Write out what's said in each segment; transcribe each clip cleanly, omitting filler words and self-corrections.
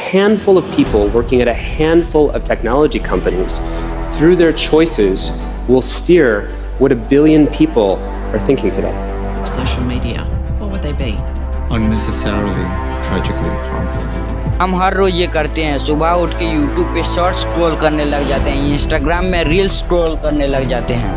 handful of people working at a handful of technology companies, through their choices, will steer what a billion people are thinking today. Social media, what would they be? Unnecessarily, tragically harmful. हम हर रोज ये करते हैं, सुबह उठ के YouTube पे short scroll करने लग जाते हैं, इंस्टाग्राम में रील स्क्रॉल करने लग जाते हैं।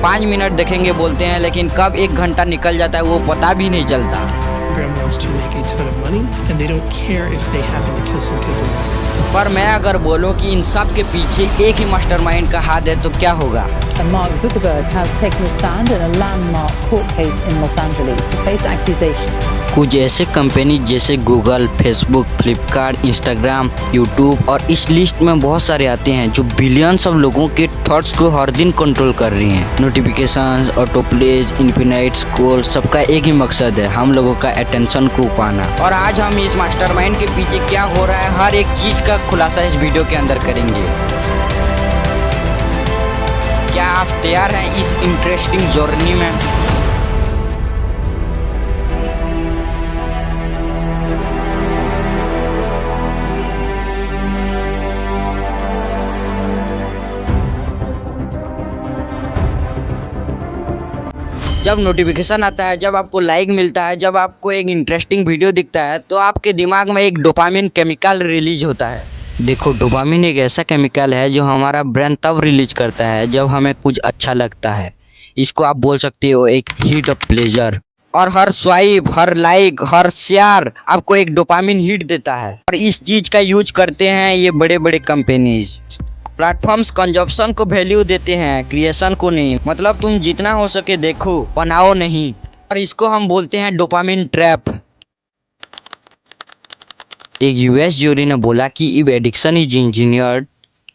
5 मिनट देखेंगे बोलते हैं, लेकिन कब 1 घंटा निकल जाता है वो पता भी नहीं चलता। Instagram wants to make a ton of money and they don't care if they happen to kill some kids along the way. पर मैं अगर बोलूं कि इन सब के पीछे एक ही मास्टरमाइंड का हाथ है तो क्या होगा? And Mark Zuckerberg has taken a stand in a landmark court case in Los Angeles to face accusation. कुछ ऐसे कंपनी जैसे Google, Facebook, Flipkart, Instagram, YouTube और इस लिस्ट में बहुत सारे आते हैं जो बिलियंस ऑफ लोगों के थॉट्स को हर दिन कंट्रोल कर रही हैं। Notifications, auto plays, infinite scroll, सबका एक ही मकसद है, हम लोगों का अटेंशन को पाना। और आज हम इस मास्टरमाइंड के पीछे क्या हो रहा है हर एक चीज का खुलासा इस वीडियो के अंदर करेंगे। क्या आप तैयार हैं इस इंटरेस्टिंग जर्नी में? जब नोटिफिकेशन आता है, जब आपको लाइक मिलता है, जब आपको एक इंटरेस्टिंग वीडियो दिखता है तो आपके दिमाग में एक डोपामिन केमिकल रिलीज होता है। देखो, डोपामिन एक ऐसा केमिकल है जो हमारा ब्रेन तब रिलीज करता है जब हमें कुछ अच्छा लगता है। इसको आप बोल सकते हो एक हिट ऑफ प्लेजर। और हर स्वाइप, हर लाइक, हर शेयर आपको एक डोपामिन हिट देता है। और इस चीज का यूज करते हैं ये बड़े बड़े कंपनीज। प्लेटफॉर्म्स कंजप्शन को वैल्यू देते हैं, क्रिएशन को नहीं। मतलब तुम जितना हो सके देखो, बनाओ नहीं। और इसको हम बोलते हैं डोपामिन ट्रैप। एक यूएस ज्यूरी ने बोला कि if addiction is engineered,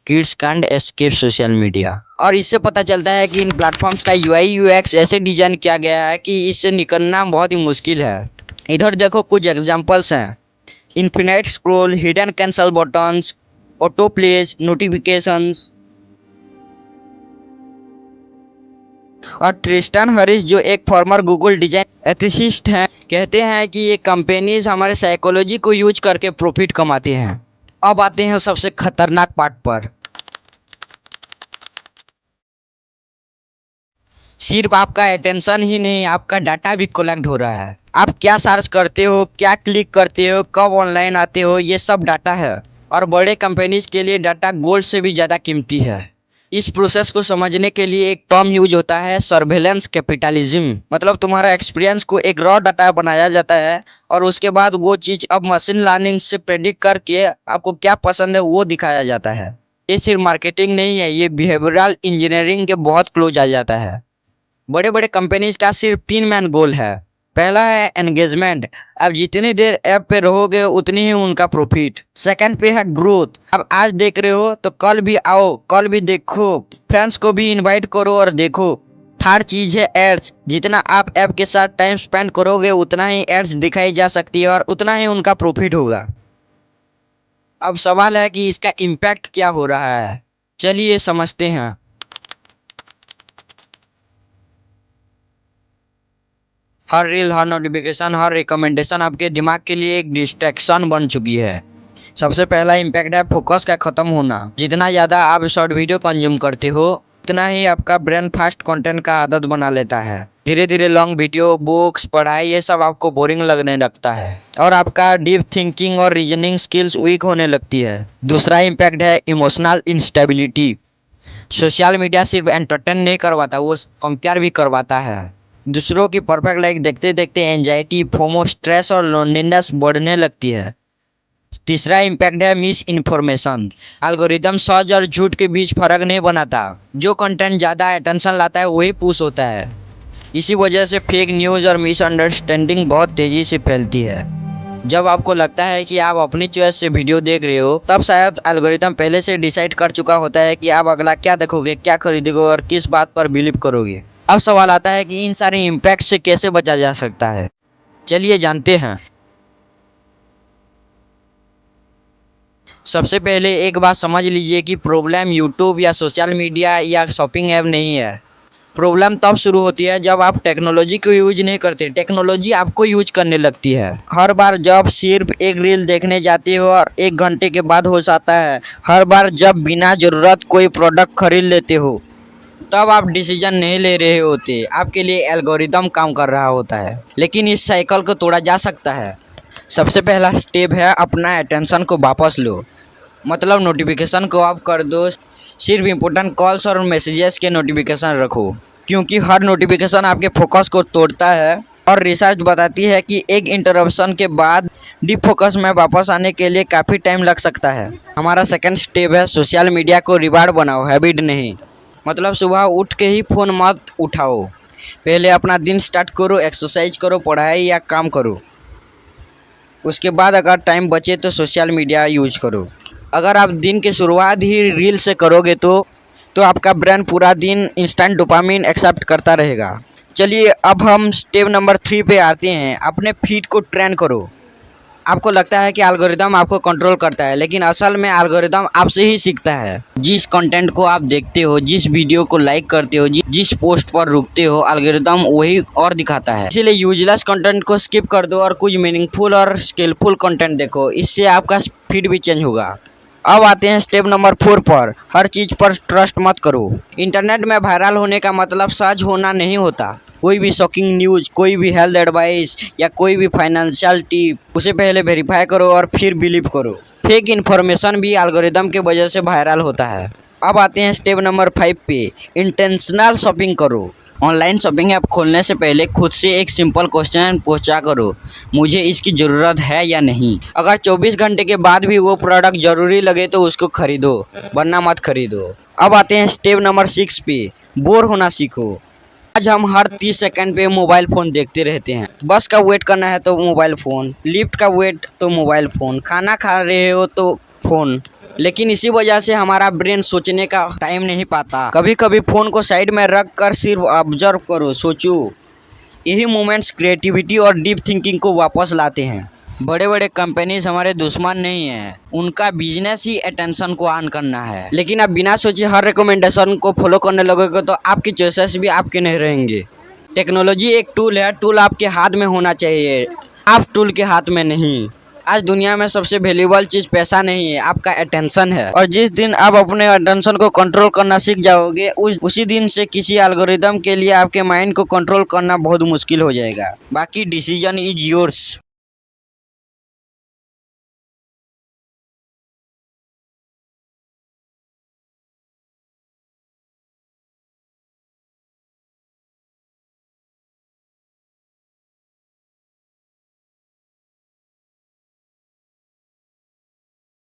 kids can't escape social media. और इससे पता चलता है कि इन प्लेटफॉर्म्स का यूआई यूएक्स ऐसे डिजाइन किया गया है कि इससे निकलना बहुत ही मुश्किल है। इधर देखो कुछ एग्जांपल्स हैं: infinite scroll, hidden cancel buttons, auto plays, notifications. और ट्रिस्टन हैरिस जो एक फॉर्मर गूगल डिजाइन एथिसिस्ट हैं, कहते हैं कि ये कंपनीज हमारे साइकोलॉजी को यूज करके प्रॉफिट कमाते हैं। अब आते हैं सबसे खतरनाक पार्ट पर। सिर्फ आपका अटेंशन ही नहीं, आपका डाटा भी कलेक्ट हो रहा है। आप क्या सर्च करते हो, क्या क्लिक करते हो, कब ऑनलाइन आते हो, ये सब डाटा है। और बड़े कंपनीज के लिए डाटा गोल्ड से भी ज़्यादा कीमती है। इस प्रोसेस को समझने के लिए एक टर्म यूज होता है, सर्वेलेंस कैपिटलिज्म। मतलब तुम्हारा एक्सपीरियंस को एक रॉ डाटा बनाया जाता है और उसके बाद वो चीज़ अब मशीन लर्निंग से प्रेडिक्ट करके आपको क्या पसंद है वो दिखाया जाता है। ये सिर्फ मार्केटिंग नहीं है, ये बिहेवियरल इंजीनियरिंग के बहुत क्लोज आ जाता है। बड़े बड़े कंपनीज का सिर्फ 3 मेन गोल है। पहला है एंगेजमेंट, अब जितनी देर ऐप पे रहोगे उतनी ही उनका प्रॉफिट। सेकंड पे है ग्रोथ, अब आज देख रहे हो तो कल भी आओ, कल भी देखो, फ्रेंड्स को भी इनवाइट करो और देखो। थर्ड चीज है एड्स, जितना आप ऐप के साथ टाइम स्पेंड करोगे उतना ही एड्स दिखाई जा सकती है और उतना ही उनका प्रॉफिट होगा। अब सवाल है कि इसका इम्पैक्ट क्या हो रहा है, चलिए समझते हैं। हर रील, हर नोटिफिकेशन, हर रिकमेंडेशन आपके दिमाग के लिए एक डिस्ट्रैक्शन बन चुकी है। सबसे पहला इम्पैक्ट है फोकस का खत्म होना। जितना ज़्यादा आप शॉर्ट वीडियो कंज्यूम करते हो उतना ही आपका ब्रेन फास्ट कंटेंट का आदत बना लेता है। धीरे धीरे लॉन्ग वीडियो, बुक्स, पढ़ाई ये सब आपको बोरिंग लगने लगता है और आपका डीप थिंकिंग और रीजनिंग स्किल्स वीक होने लगती है। दूसरा इम्पैक्ट है इमोशनल इंस्टेबिलिटी। सोशल मीडिया सिर्फ एंटरटेन नहीं करवाता, वो कंपेयर भी करवाता है। दूसरों की परफेक्ट लाइफ देखते देखते एंजाइटी, फोमो, स्ट्रेस और लोनलीनेस बढ़ने लगती है। तीसरा इम्पैक्ट है मिस इन्फॉर्मेशन। एल्गोरिदम सच और झूठ के बीच फर्क नहीं बनाता, जो कंटेंट ज़्यादा अटेंशन लाता है वही पुश होता है। इसी वजह से फेक न्यूज़ और मिसअंडरस्टैंडिंग बहुत तेज़ी से फैलती है। जब आपको लगता है कि आप अपनी चॉइस से वीडियो देख रहे हो तब शायद एल्गोरिदम पहले से डिसाइड कर चुका होता है कि आप अगला क्या देखोगे, क्या खरीदोगे और किस बात पर बिलीव करोगे। अब सवाल आता है कि इन सारे इम्पैक्ट से कैसे बचा जा सकता है, चलिए जानते हैं। सबसे पहले एक बात समझ लीजिए कि प्रॉब्लम यूट्यूब या सोशल मीडिया या शॉपिंग ऐप नहीं है। प्रॉब्लम तब शुरू होती है जब आप टेक्नोलॉजी को यूज नहीं करते, टेक्नोलॉजी आपको यूज करने लगती है। हर बार जब सिर्फ एक रील देखने जाते हो और 1 घंटे के बाद हो जाता है, हर बार जब बिना ज़रूरत कोई प्रोडक्ट खरीद लेते हो, तब आप डिसीजन नहीं ले रहे होते, आपके लिए एल्गोरिदम काम कर रहा होता है। लेकिन इस साइकिल को तोड़ा जा सकता है। सबसे पहला स्टेप है अपना अटेंशन को वापस लो, मतलब नोटिफिकेशन को ऑफ कर दो, सिर्फ इम्पोर्टेंट कॉल्स और मैसेजेस के नोटिफिकेशन रखो, क्योंकि हर नोटिफिकेशन आपके फोकस को तोड़ता है। और रिसर्च बताती है कि एक इंटरप्शन के बाद डीप फोकस में वापस आने के लिए काफ़ी टाइम लग सकता है। हमारा सेकंड स्टेप है सोशल मीडिया को रिवार्ड बनाओ, हैबिट नहीं। मतलब सुबह उठ के ही फ़ोन मत उठाओ, पहले अपना दिन स्टार्ट करो, एक्सरसाइज करो, पढ़ाई या काम करो। उसके बाद अगर टाइम बचे तो सोशल मीडिया यूज करो। अगर आप दिन की शुरुआत ही रील से करोगे तो आपका ब्रेन पूरा दिन इंस्टेंट डोपामिन एक्सेप्ट करता रहेगा। चलिए अब हम स्टेप नंबर 3 पे आते हैं, अपने फीड को ट्रेन करो। आपको लगता है कि एल्गोरिदम आपको कंट्रोल करता है, लेकिन असल में एल्गोरिदम आपसे ही सीखता है। जिस कंटेंट को आप देखते हो, जिस वीडियो को लाइक करते हो, जिस पोस्ट पर रुकते हो, एल्गोरिदम वही और दिखाता है। इसीलिए यूजलेस कंटेंट को स्किप कर दो और कुछ मीनिंगफुल और स्किलफुल कंटेंट देखो, इससे आपका फीड भी चेंज होगा। अब आते हैं स्टेप नंबर 4 पर, हर चीज़ पर ट्रस्ट मत करो। इंटरनेट में वायरल होने का मतलब सच होना नहीं होता। कोई भी शॉकिंग न्यूज़, कोई भी हेल्थ एडवाइस या कोई भी फाइनेंशियल टिप, उसे पहले वेरीफाई करो और फिर बिलीव करो। फेक इन्फॉर्मेशन भी एल्गोरिदम की वजह से वायरल होता है। अब आते हैं स्टेप नंबर 5 पे, इंटेंशनल शॉपिंग करो। ऑनलाइन शॉपिंग ऐप खोलने से पहले खुद से एक सिंपल क्वेश्चन पूछा करो, मुझे इसकी ज़रूरत है या नहीं। अगर 24 घंटे के बाद भी वो प्रोडक्ट ज़रूरी लगे तो उसको खरीदो, वरना मत खरीदो। अब आते हैं स्टेप नंबर 6 पे, बोर होना सीखो। आज हम हर 30 सेकंड पे मोबाइल फ़ोन देखते रहते हैं। बस का वेट करना है तो मोबाइल फ़ोन, लिफ्ट का वेट तो मोबाइल फ़ोन, खाना खा रहे हो तो फ़ोन। लेकिन इसी वजह से हमारा ब्रेन सोचने का टाइम नहीं पाता। कभी कभी फ़ोन को साइड में रख कर सिर्फ ऑब्जर्व करो, सोचो। यही मोमेंट्स क्रिएटिविटी और डीप थिंकिंग को वापस लाते हैं। बड़े बड़े कंपनीज हमारे दुश्मन नहीं है, उनका बिजनेस ही अटेंशन को ऑन करना है। लेकिन आप बिना सोचे हर रिकमेंडेशन को फॉलो करने लगोगे तो आपकी चॉइसेस भी आपके नहीं रहेंगे। टेक्नोलॉजी एक टूल है, टूल आपके हाथ में होना चाहिए, आप टूल के हाथ में नहीं। आज दुनिया में सबसे वैल्यूएबल चीज़ पैसा नहीं है, आपका अटेंशन है। और जिस दिन आप अपने अटेंशन को कंट्रोल करना सीख जाओगे, उसी दिन से किसी एल्गोरिदम के लिए आपके माइंड को कंट्रोल करना बहुत मुश्किल हो जाएगा। बाकी डिसीजन इज योर्स।